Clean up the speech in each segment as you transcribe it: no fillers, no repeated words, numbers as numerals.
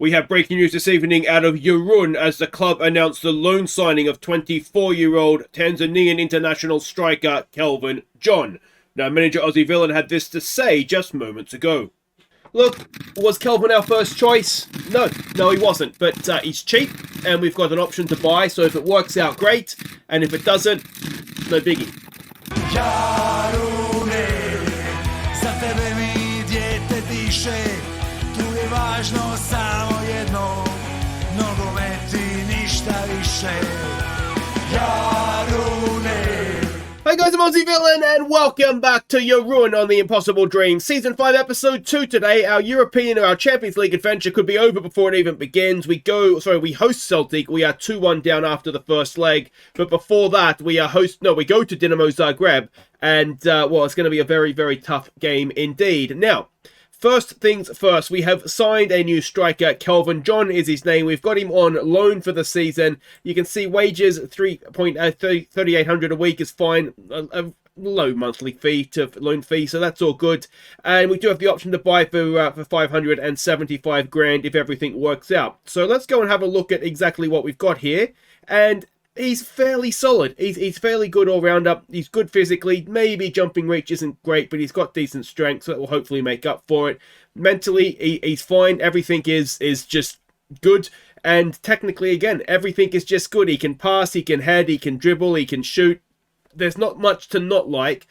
We have breaking news this evening out of Jarun as the club announced the loan signing of 24-year-old Tanzanian international striker Kelvin John. Now, manager Aussie Villain had this to say just moments ago. Look, was Kelvin our first choice? No, he wasn't. But he's cheap, and we've got an option to buy. So if it works out, great. And if it doesn't, no biggie. Važno samo jedno, nogomet I ništa više. Jarune. Hey guys, I'm Aussie Villain, and welcome back to Jarun on the Impossible Dream. Season 5, Episode 2 today. Our European or our Champions League adventure could be over before it even begins. We host Celtic. We are 2-1 down after the first leg. But before that, we go to Dinamo Zagreb. And, it's going to be a very, very tough game indeed. Now, first things first, we have signed a new striker. Kelvin John is his name. We've got him on loan for the season. You can see wages, 3,800 a week is fine. A low monthly loan fee, so that's all good. And we do have the option to buy for 575 grand if everything works out. So let's go and have a look at exactly what we've got here. And he's fairly solid. He's fairly good all-rounder. He's good physically. Maybe jumping reach isn't great, but he's got decent strength, so that will hopefully make up for it. Mentally, he's fine. Everything is just good. And technically, again, everything is just good. He can pass, he can head, he can dribble, he can shoot. There's not much to not like.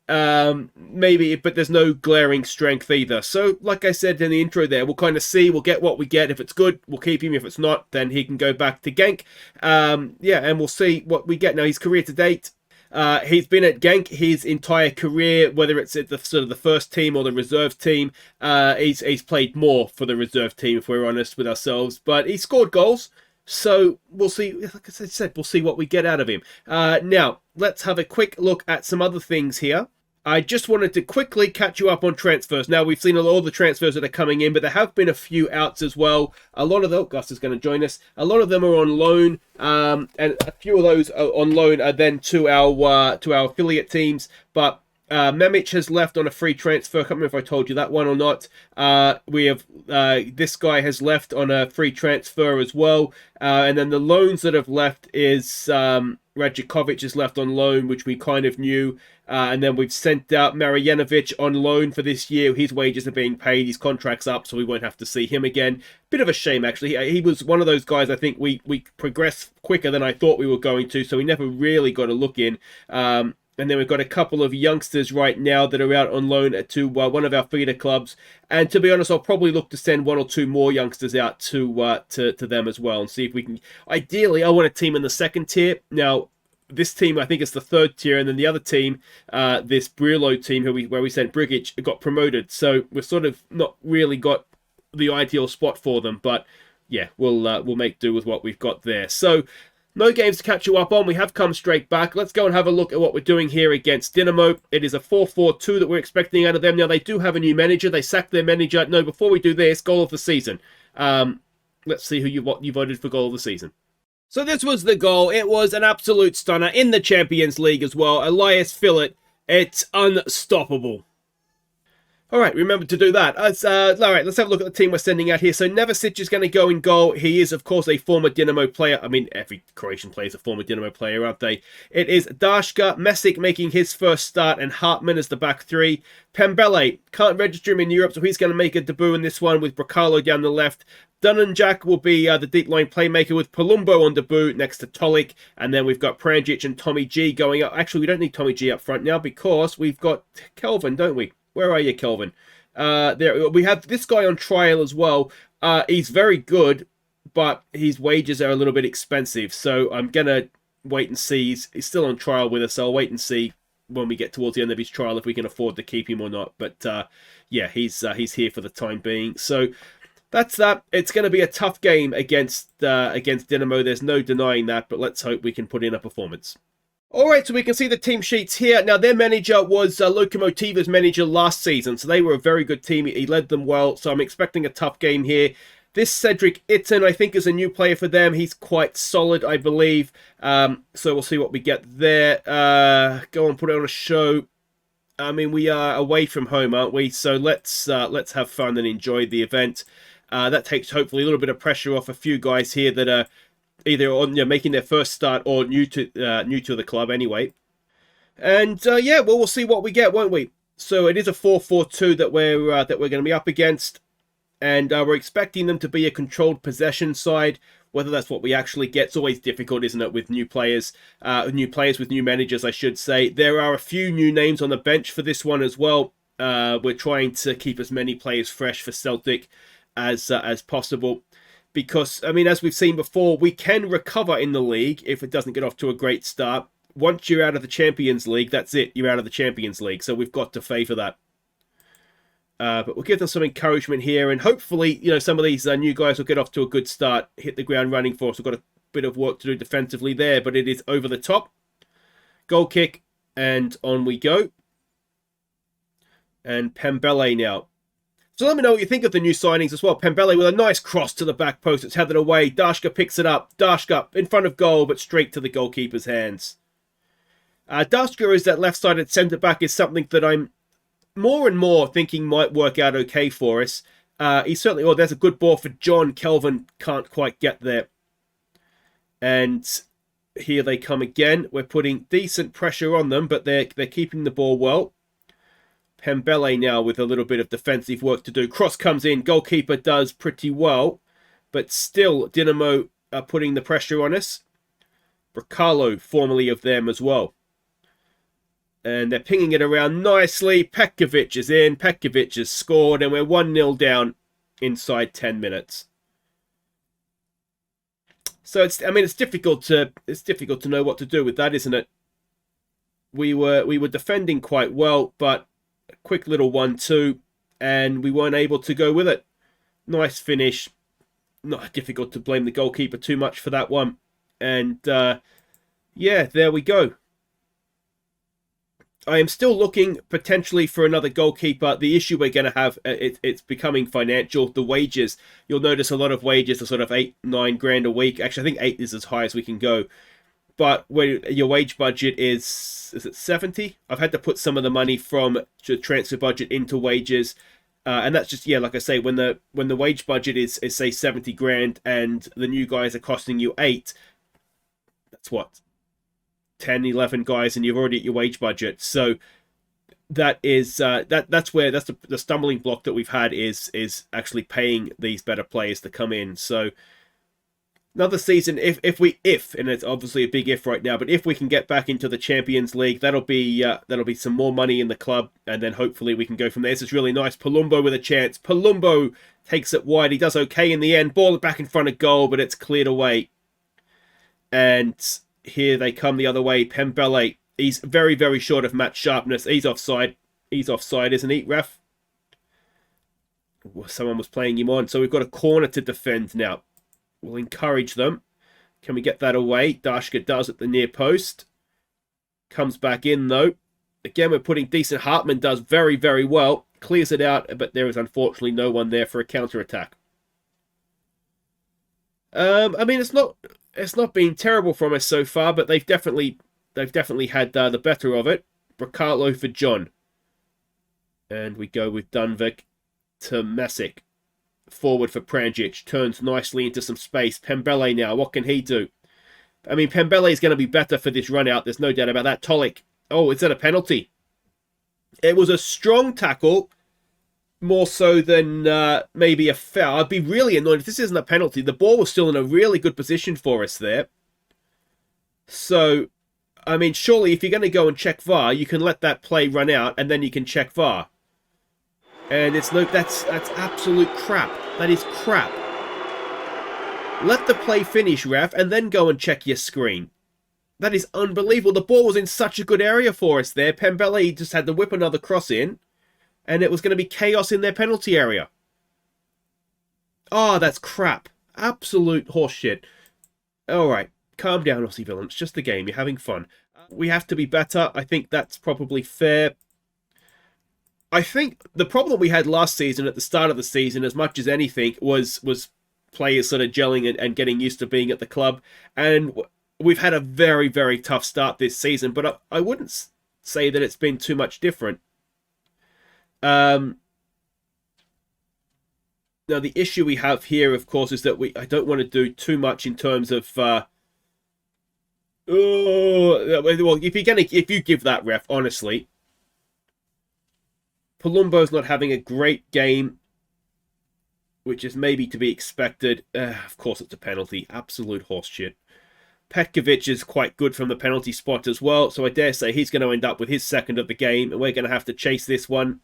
Maybe, but there's no glaring strength either. So, like I said in the intro there, we'll kind of see, we'll get what we get. If it's good, we'll keep him. If it's not, then he can go back to Genk. And we'll see what we get. Now, his career to date, he's been at Genk his entire career, whether it's at the first team or the reserve team. He's played more for the reserve team, if we're honest with ourselves, but he scored goals. So we'll see, like I said, we'll see what we get out of him. Now, let's have a quick look at some other things here. I just wanted to quickly catch you up on transfers. Now, we've seen all the transfers that are coming in, but there have been a few outs as well. A lot of them, Gus is going to join us. A lot of them are on loan, and a few of those on loan are then to our affiliate teams. But Memic has left on a free transfer. I can't remember if I told you that one or not. We have this guy has left on a free transfer as well. And then the loans that have left is Radjakovic is left on loan, which we kind of knew. And then we've sent out Marjanovic on loan for this year. His wages are being paid. His contract's up, so we won't have to see him again. Bit of a shame, actually. He was one of those guys I think we progressed quicker than I thought we were going to, so we never really got a look in. And then we've got a couple of youngsters right now that are out on loan to one of our feeder clubs. And to be honest, I'll probably look to send one or two more youngsters out to them as well and see if we can. Ideally, I want a team in the second tier. Now, this team, I think, is the third tier, and then the other team, this Brillo team, where we sent Brigic, got promoted. So we've sort of not really got the ideal spot for them, but yeah, we'll make do with what we've got there. So no games to catch you up on. We have come straight back. Let's go and have a look at what we're doing here against Dinamo. It is a 4-4-2 that we're expecting out of them. Now, they do have a new manager. They sacked their manager. No, before we do this, goal of the season. Let's see what you voted for goal of the season. So this was the goal. It was an absolute stunner in the Champions League as well. Elias Fillet. It's unstoppable. All right, remember to do that. All right, let's have a look at the team we're sending out here. So Nevesic is going to go in goal. He is, of course, a former Dinamo player. I mean, every Croatian player is a former Dinamo player, aren't they? It is Daška, Mesic making his first start, and Hartman as the back three. Pembele, can't register him in Europe, so he's going to make a debut in this one with Bracalo down the left. Dunanjak will be the deep line playmaker with Palumbo on debut next to Tolik. And then we've got Pranjic and Tommy G going up. Actually, we don't need Tommy G up front now because we've got Kelvin, don't we? Where are you, Kelvin? There we have this guy on trial as well. He's very good, but his wages are a little bit expensive. So I'm going to wait and see. He's still on trial with us, so I'll wait and see when we get towards the end of his trial if we can afford to keep him or not. But yeah, he's here for the time being. So that's that. It's going to be a tough game against Dinamo. There's no denying that, but let's hope we can put in a performance. All right, so we can see the team sheets here. Now, their manager was Lokomotiva's manager last season, so they were a very good team. He led them well, so I'm expecting a tough game here. This Cedric Itten, I think, is a new player for them. He's quite solid, I believe. So we'll see what we get there. Go on, put it on a show. I mean, we are away from home, aren't we? So let's have fun and enjoy the event. That takes hopefully a little bit of pressure off a few guys here that are either on making their first start or new to the club anyway. And yeah, well, we'll see what we get, won't we? So it is a 4-4-2 that we're going to be up against, and we're expecting them to be a controlled possession side. Whether that's what we actually get, it's always difficult, isn't it, with new players with new managers, I should say. There are a few new names on the bench for this one as well. We're trying to keep as many players fresh for Celtic as possible, because, I mean, as we've seen before, we can recover in the league if it doesn't get off to a great start. Once you're out of the Champions League, that's it. You're out of the Champions League, so we've got to favour that. But we'll give them some encouragement here, and hopefully, some of these new guys will get off to a good start, hit the ground running for us. We've got a bit of work to do defensively there, but it is over the top. Goal kick, and on we go. And Pembele now. So let me know what you think of the new signings as well. Pembele with a nice cross to the back post. It's headed away. Dashka picks it up. Dashka in front of goal, but straight to the goalkeeper's hands. Dashka is that left-sided centre-back is something that I'm more and more thinking might work out okay for us. He certainly... Oh, there's a good ball for John. Kelvin can't quite get there. And here they come again. We're putting decent pressure on them, but they're keeping the ball well. Pembele now with a little bit of defensive work to do. Cross comes in. Goalkeeper does pretty well. But still, Dinamo are putting the pressure on us. Bracalo, formerly of them as well. And they're pinging it around nicely. Petkovic is in. Petkovic has scored. And we're 1-0 down inside 10 minutes. So it's difficult to know what to do with that, isn't it? We were defending quite well, but a quick little 1-2, and we weren't able to go with it. Nice finish. Not difficult to blame the goalkeeper too much for that one. And yeah, there we go. I am still looking potentially for another goalkeeper. The issue we're going to have, it's becoming financial. The wages, you'll notice a lot of wages are sort of 8-9 grand a week. Actually, I think 8 is as high as we can go. But when your wage budget is it 70? I've had to put some of the money from the transfer budget into wages. And that's just, yeah, like I say, when the wage budget is say 70 grand and the new guys are costing you 8, that's what? 10, 11 guys, and you've already at your wage budget. So that is that's the stumbling block that we've had is actually paying these better players to come in. So another season, if and it's obviously a big if right now, but if we can get back into the Champions League, that'll be some more money in the club, and then hopefully we can go from there. This is really nice. Palumbo with a chance. Palumbo takes it wide. He does okay in the end. Ball back in front of goal, but it's cleared away. And here they come the other way. Pembele, he's very, very short of match sharpness. He's offside. He's offside, isn't he, ref? Someone was playing him on. So we've got a corner to defend now. We'll encourage them. Can we get that away? Dashka does at the near post. Comes back in, though. Again, we're putting decent. Hartman does very, very well. Clears it out, but there is unfortunately no one there for a counter-attack. I mean, it's not been terrible from us so far, but they've definitely had the better of it. Bracalo for John. And we go with Dunvik to Masic. Forward for Pranjic. Turns nicely into some space. Pembele now. What can he do? I mean, Pembele is going to be better for this run out. There's no doubt about that. Tolik. Oh, is that a penalty? It was a strong tackle. More so than maybe a foul. I'd be really annoyed if this isn't a penalty. The ball was still in a really good position for us there. So, I mean, surely if you're going to go and check VAR, you can let that play run out and then you can check VAR. And it's no, that's absolute crap. That is crap. Let the play finish, ref, and then go and check your screen. That is unbelievable. The ball was in such a good area for us there. Pembele just had to whip another cross in. And it was going to be chaos in their penalty area. Oh, that's crap. Absolute horseshit. Alright, calm down, Aussie villain. It's just a game. You're having fun. We have to be better. I think that's probably fair. I think the problem we had last season, at the start of the season, as much as anything, was players sort of gelling and getting used to being at the club. And we've had a very, very tough start this season. But I wouldn't say that it's been too much different. Now, the issue we have here, of course, is that I don't want to do too much in terms of... well, if you give that, ref, honestly... Palumbo's not having a great game, which is maybe to be expected. Of course, it's a penalty. Absolute horseshit. Petkovic is quite good from the penalty spot as well, so I dare say he's going to end up with his second of the game, and we're going to have to chase this one.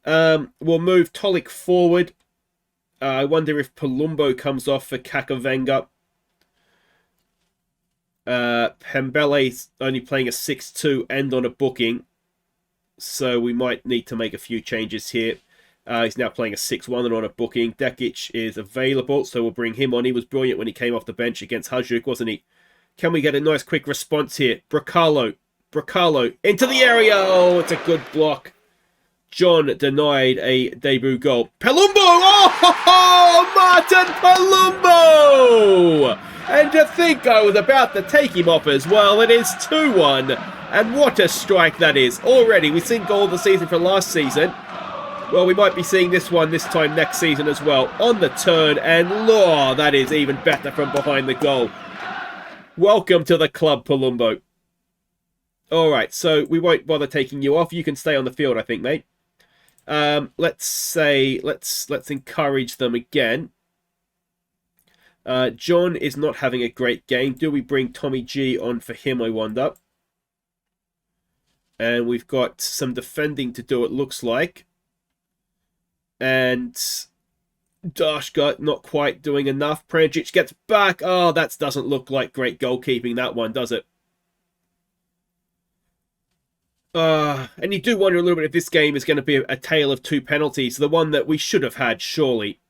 We'll move Tolik forward. I wonder if Palumbo comes off for Kakavenga. Pembele's only playing a 6-2 and on a booking, so we might need to make a few changes here. He's now playing a 6-1 and on a booking. Dekic is available, so we'll bring him on. He was brilliant when he came off the bench against Hajduk, wasn't he? Can we get a nice quick response here? Bracalo into the area. Oh, it's a good block. John denied a debut goal. Palumbo! Oh, Martin Palumbo! And to think I was about to take him off as well. It is 2-1. And what a strike that is. Already, we've seen goal of the season for last season. Well, we might be seeing this one this time next season as well. On the turn, and that is even better from behind the goal. Welcome to the club, Palumbo. Alright, so we won't bother taking you off. You can stay on the field, I think, mate. Let's encourage them again. John is not having a great game. Do we bring Tommy G on for him, I wonder? And we've got some defending to do, it looks like. And Dashka not quite doing enough. Pranjic gets back. Oh, that doesn't look like great goalkeeping, that one, does it? And you do wonder a little bit if this game is going to be a tale of two penalties. The one that we should have had, surely.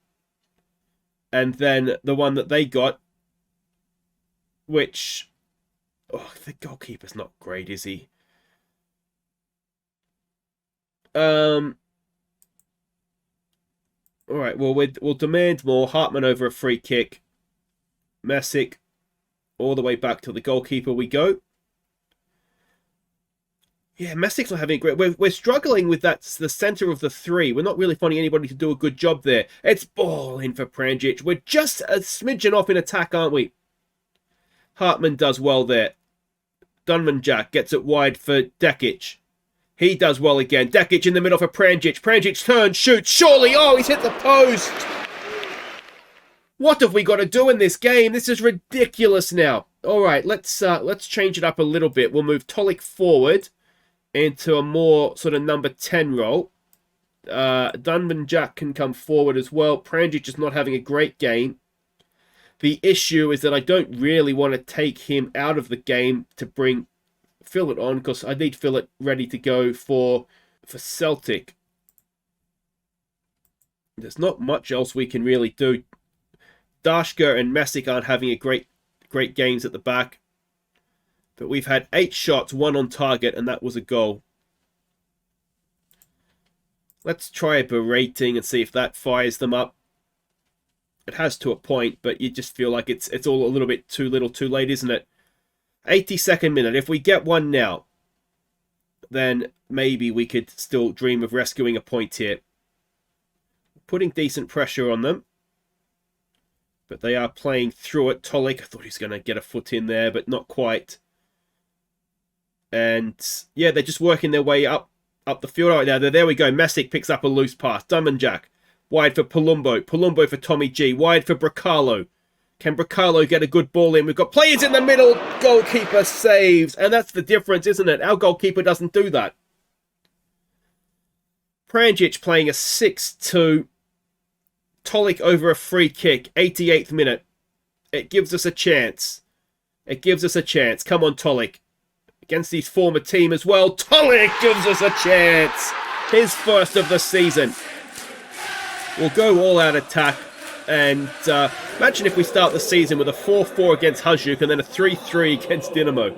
And then the one that they got, which... Oh, the goalkeeper's not great, is he? Alright, well, we'll demand more. Hartman over a free kick. Masic all the way back to the goalkeeper we go. Yeah, Masic's not having a great... We're struggling with the centre of the three. We're not really finding anybody to do a good job there. It's ball in for Pranjic. We're just a smidgen off in attack, aren't we? Hartman does well there. Dunman-Jack gets it wide for Dekic. He does well again. Dekic in the middle for Pranjic. Pranjic turns, shoots. Surely, oh, he's hit the post. What have we got to do in this game? This is ridiculous now. All right, let's change it up a little bit. We'll move Tolik forward into a more sort of number 10 role. Dunman-Jack can come forward as well. Pranjic is not having a great game. The issue is that I don't really want to take him out of the game to bring Philip on, because I need Philip ready to go for Celtic. There's not much else we can really do. Dashka and Masic aren't having a great games at the back. But we've had 8 shots, 1 on target, and that was a goal. Let's try a berating and see if that fires them up. It has to a point, but you just feel like it's all a little bit too little too late, isn't it? 82nd minute. If we get one now, then maybe we could still dream of rescuing a point here. Putting decent pressure on them. But they are playing through it. Tolik, I thought he was going to get a foot in there, but not quite. And yeah, they're just working their way up the field right now. There we go. Masic picks up a loose pass. Dunman-Jack. Wide for Palumbo. Palumbo for Tommy G. Wide for Bracalo. Can Bracalo get a good ball in? We've got players in the middle. Goalkeeper saves. And that's the difference, isn't it? Our goalkeeper doesn't do that. Pranjic playing a 6-2. Tolik over a free kick. 88th minute. It gives us a chance. It gives us a chance. Come on, Tolik. Against his former team as well. Tolik gives us a chance. His first of the season. We'll go all-out attack. And imagine if we start the season with a 4-4 against Hajduk and then a 3-3 against Dinamo.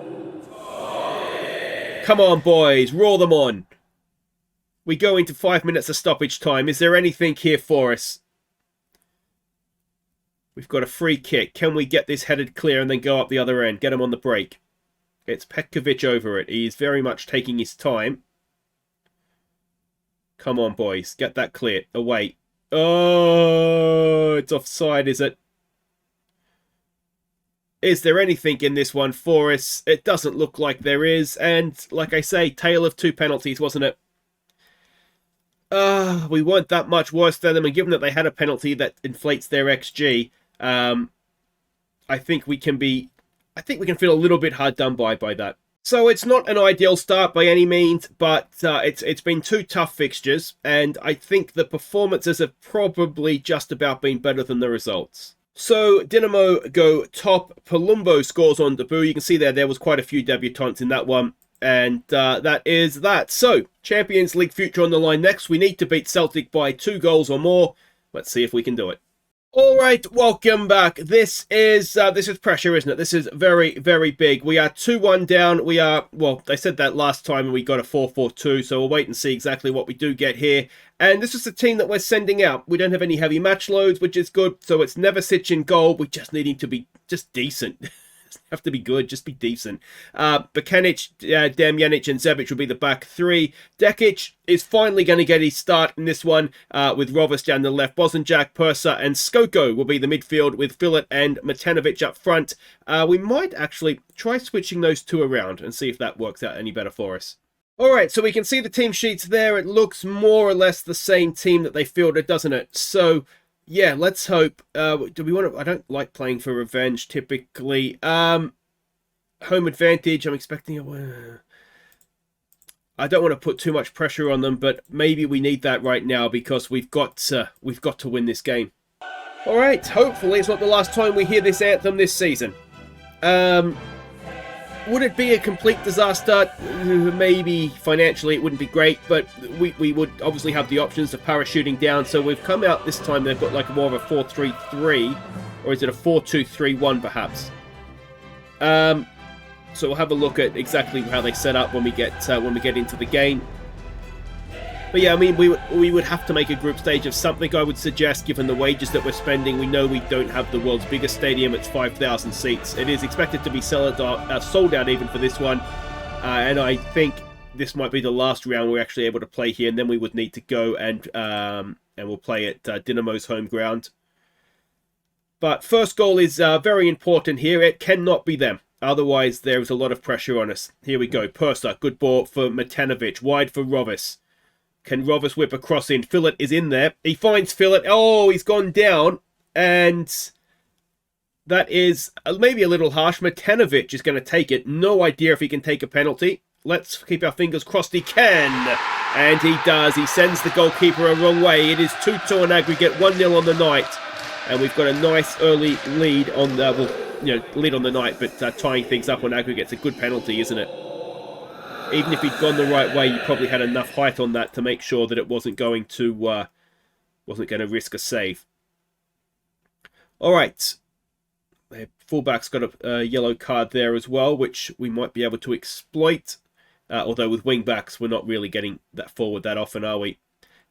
Come on, boys. Roll them on. We go into 5 minutes of stoppage time. Is there anything here for us? We've got a free kick. Can we get this headed clear and then go up the other end? Get him on the break. It's Petkovic over it. He's very much taking his time. Come on, boys. Get that clear. Away. Oh, it's offside, is it? Is there anything in this one for us? It doesn't look like there is. And like I say, tale of two penalties, wasn't it? We weren't that much worse than them. And given that they had a penalty that inflates their XG, I think we can feel a little bit hard done by that. So it's not an ideal start by any means, but it's been two tough fixtures, and I think the performances have probably just about been better than the results. So Dinamo go top. Palumbo scores on debut. You can see there was quite a few debutants in that one, and that is that. So Champions League future on the line next. We need to beat Celtic by 2 goals or more. Let's see if we can do it. All right, welcome back. This is pressure, isn't it? This is very, very big. We are 2-1 down. We are, well, they said that last time and we got a 4-4-2, so we'll wait and see exactly what we do get here. And this is the team that we're sending out. We don't have any heavy match loads, which is good. So it's Neversic in goal. We just need him to be just decent. Have to be good, just be decent. Bakanic, Damjanic and Zebic will be the back three. Dekic is finally going to get his start in this one with Rovers down the left. Bosanjak, Persa and Skoko will be the midfield with Fillet and Matanovic up front. We might actually try switching those two around and see if that works out any better for us. Alright, so we can see the team sheets there. It looks more or less the same team that they fielded, doesn't it? So yeah, let's hope. Do we want to? I don't like playing for revenge typically. Home advantage. I'm expecting a. I don't want to put too much pressure on them, but maybe we need that right now because we've got to win this game. All right. Hopefully, it's not the last time we hear this anthem this season. Would it be a complete disaster? Maybe financially it wouldn't be great, but we would obviously have the options of parachuting down. So we've come out this time, they've got like more of a 4-3-3, or is it a 4-2-3-1 perhaps? So we'll have a look at exactly how they set up when we get into the game. But yeah, I mean, we would have to make a group stage of something, I would suggest, given the wages that we're spending. We know we don't have the world's biggest stadium. It's 5,000 seats. It is expected to be sold out even for this one. And I think this might be the last round we're actually able to play here. And then we would need to go and we'll play at Dinamo's home ground. But first goal is very important here. It cannot be them. Otherwise, there is a lot of pressure on us. Here we go. Persa, good ball for Matanovic. Wide for Rovers. Can Rovers whip a cross in? Fillet is in there. He finds Fillet. Oh, he's gone down. And that is maybe a little harsh. Matanovic is going to take it. No idea if he can take a penalty. Let's keep our fingers crossed he can. And he does. He sends the goalkeeper a wrong way. It is 2-2 on aggregate, 1-0 on the night. And we've got a nice early lead on the, lead on the night, but tying things up on aggregate's a good penalty, isn't it? Even if he'd gone the right way, you probably had enough height on that to make sure that it wasn't going to risk a save. All right, the fullback's got a yellow card there as well, which we might be able to exploit. Although with wing backs, we're not really getting that forward that often, are we?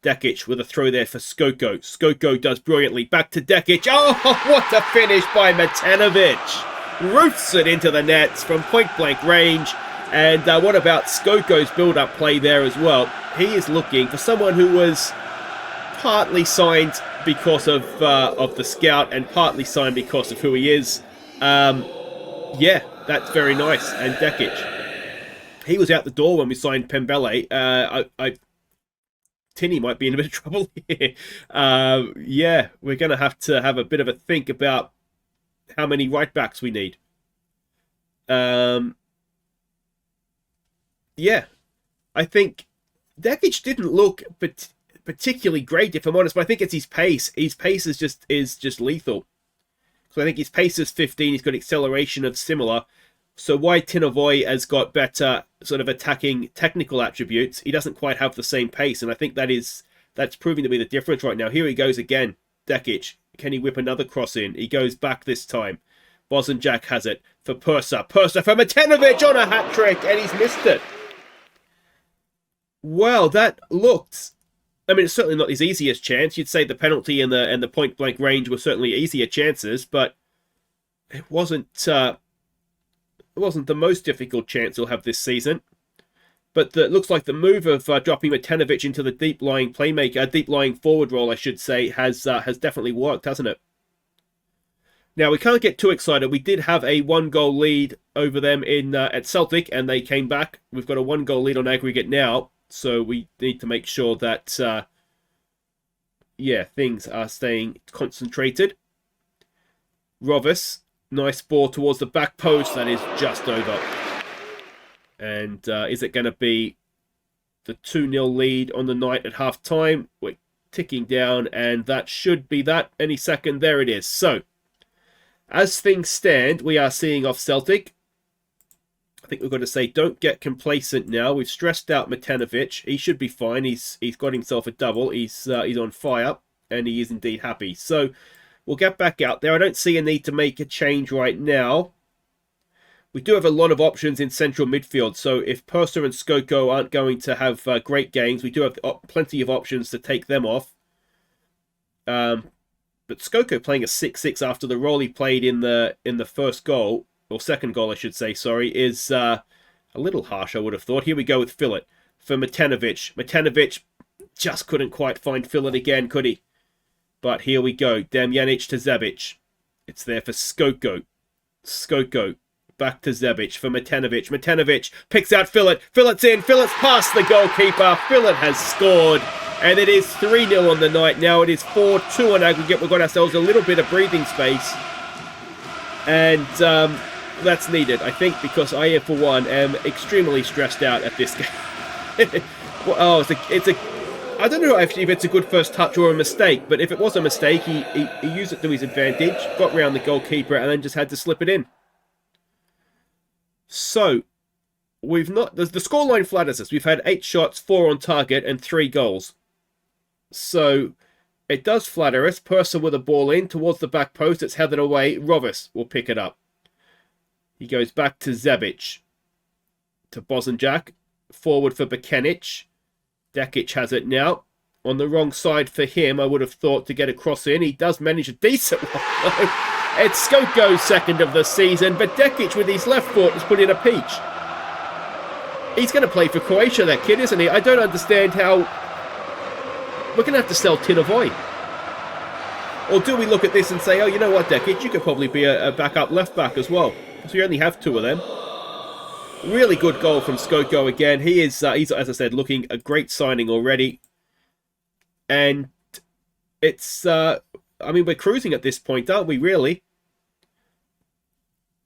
Dekic with a throw there for Skoko. Skoko does brilliantly. Back to Dekic. Oh, what a finish by Matanovic. Roofs it into the nets from point-blank range. And what about Skoko's build-up play there as well? He is looking for someone who was partly signed because of the scout and partly signed because of who he is. Yeah, that's very nice. And Dekic, he was out the door when we signed Pembele. Tinny might be in a bit of trouble here. Yeah, we're going to have a bit of a think about how many right-backs we need. Yeah, I think Dekic didn't look particularly great, if I'm honest, but I think it's his pace. His pace is just lethal. So I think his pace is 15. He's got acceleration of similar. So why Tinovoy has got better sort of attacking technical attributes, he doesn't quite have the same pace, and I think that's proving to be the difference right now. Here he goes again. Dekic, can he whip another cross in? He goes back this time. Bosanjak has it for Persa. Persa for Matanovic on a hat-trick, and he's missed it. Well, that looked... I mean, it's certainly not his easiest chance. You'd say the penalty and the point-blank range were certainly easier chances, but it wasn't the most difficult chance he'll have this season. But it looks like the move of dropping Matanovic into the deep-lying playmaker, deep-lying forward role, I should say, has definitely worked, hasn't it? Now, we can't get too excited. We did have a 1-goal lead over them at Celtic, and they came back. We've got a 1-goal lead on aggregate now, so we need to make sure that, things are staying concentrated. Rovis, nice ball towards the back post. That is just over. And is it going to be the 2-0 lead on the night at half-time? We're ticking down, and that should be that any second. There it is. So, as things stand, we are seeing off Celtic. I think we've got to say, don't get complacent now. We've stressed out Matanovic. He should be fine. He's got himself a double. He's on fire, and he is indeed happy. So, we'll get back out there. I don't see a need to make a change right now. We do have a lot of options in central midfield, so if Purser and Skoko aren't going to have great games, we do have plenty of options to take them off. But Skoko playing a 6-6 after the role he played in the first goal, or second goal I should say, sorry, is a little harsh, I would have thought. Here we go with Fillet for Matanovic. Matanovic just couldn't quite find Fillet again, could he? But here we go. Damjanic to Zebic. It's there for Skoko. Skoko. Back to Zebic for Matanovic. Matanovic picks out Fillet. Fillet's in. Fillet's past the goalkeeper. Fillet has scored. And it is 3-0 on the night. Now it is 4-2 on aggregate. We've got ourselves a little bit of breathing space. And that's needed, I think, because I, for one, am extremely stressed out at this game. Well, I don't know actually if it's a good first touch or a mistake, but if it was a mistake, he used it to his advantage, got round the goalkeeper, and then just had to slip it in. So, we've not... The scoreline flatters us. We've had 8 shots, 4 on target, and 3 goals. So, it does flatter us. Purser with a ball in towards the back post. It's headed away. Rovis will pick it up. He goes back to Zebic. To Bosanjak. Forward for Bekenic. Dekic has it now. On the wrong side for him, I would have thought, to get a cross in. He does manage a decent one, though. It's Skoko's second of the season, but Dekic with his left foot has put in a peach. He's going to play for Croatia, that kid, isn't he? I don't understand how... We're going to have to sell Tinavoy. Or do we look at this and say, oh, you know what, Dekic, you could probably be a backup left-back as well. So you only have 2 of them. Really good goal from Skoko again. He's, as I said, looking a great signing already. And it's... I mean, we're cruising at this point, aren't we, really?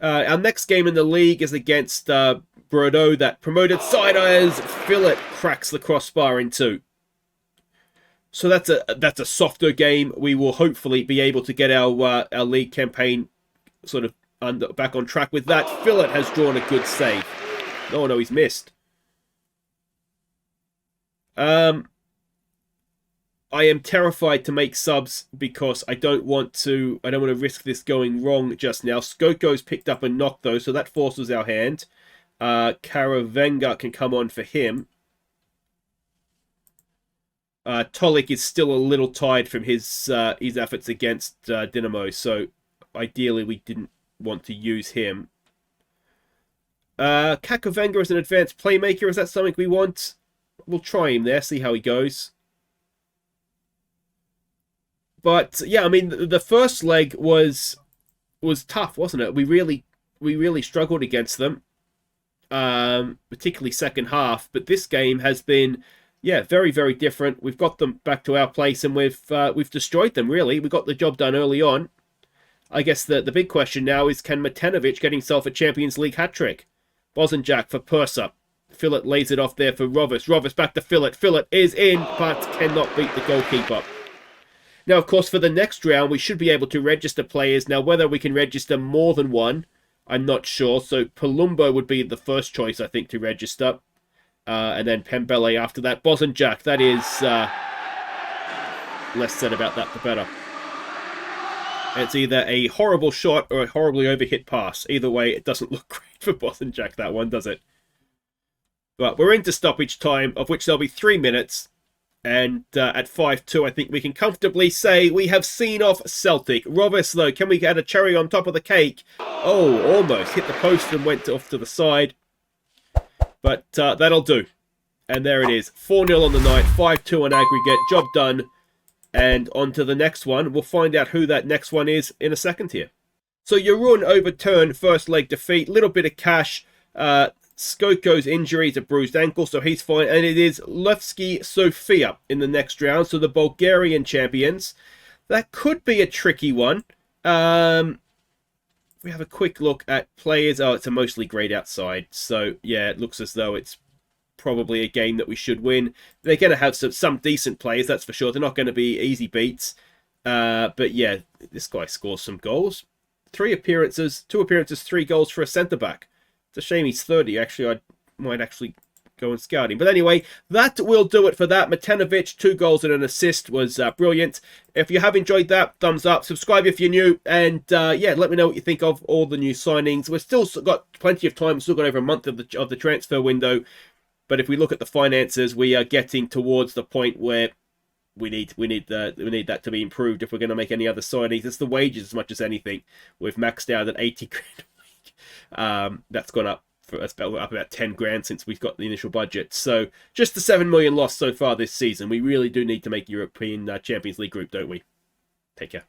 Our next game in the league is against Bordeaux, that promoted side. As Fillet cracks the crossbar in 2. So that's a softer game. We will hopefully be able to get our league campaign sort of back on track with that. Fillet has drawn a good save. Oh no, he's missed. I am terrified to make subs because I don't want to risk this going wrong just now. Skoko's picked up a knock though, so that forces our hand. Karavenga can come on for him. Tolik is still a little tired from his efforts against Dinamo, so ideally we didn't want to use him. Kakavenga is an advanced playmaker. Is that something we want? We'll try him there, see how he goes. But yeah, I mean, the first leg was tough, wasn't it? We really struggled against them, particularly second half. But this game has been, yeah, very, very different. We've got them back to our place, and we've destroyed them. Really, we got the job done early on. I guess the big question now is, can Matanovic get himself a Champions League hat trick? Bosanjak for Purser. Fillet lays it off there for Rovis. Rovis back to Fillet. Fillet is in, but cannot beat the goalkeeper. Now, of course, for the next round, we should be able to register players. Now, whether we can register more than one, I'm not sure. So, Palumbo would be the first choice, I think, to register. And then Pembele after that. Bosanjak, that is... less said about that, the better. It's either a horrible shot or a horribly overhit pass. Either way, it doesn't look great for Bosanjak, that one, does it? But we're into stoppage time, of which there'll be 3 minutes. And at 5-2, I think we can comfortably say we have seen off Celtic. Rovis, though, can we get a cherry on top of the cake? Oh, almost. Hit the post and went off to the side. But that'll do. And there it is. 4-0 on the night, 5-2 on aggregate. Job done. And on to the next one. We'll find out who that next one is in a second here. So Jarun overturned first leg defeat. Little bit of cash. Skoko's injury is a bruised ankle, so he's fine. And it is Levski Sofia in the next round. So the Bulgarian champions. That could be a tricky one. If we have a quick look at players. Oh, it's a mostly grayed outside. So, yeah, it looks as though it's probably a game that we should win. They're going to have some decent players, that's for sure. They're not going to be easy beats. But, yeah, this guy scores some goals. 2 appearances, 3 goals for a centre-back. It's a shame he's 30. Actually, I might actually go and scout him. But anyway, that will do it for that. Matanovic, 2 goals and an assist was brilliant. If you have enjoyed that, thumbs up. Subscribe if you're new. And yeah, let me know what you think of all the new signings. We've still got plenty of time. We've still got over a month of the transfer window. But if we look at the finances, we are getting towards the point where we need that to be improved if we're going to make any other signings. It's the wages as much as anything. We've maxed out at 80 grand a week. That's gone up. That's up about 10 grand since we've got the initial budget. So just the 7 million lost so far this season. We really do need to make European Champions League group, don't we? Take care.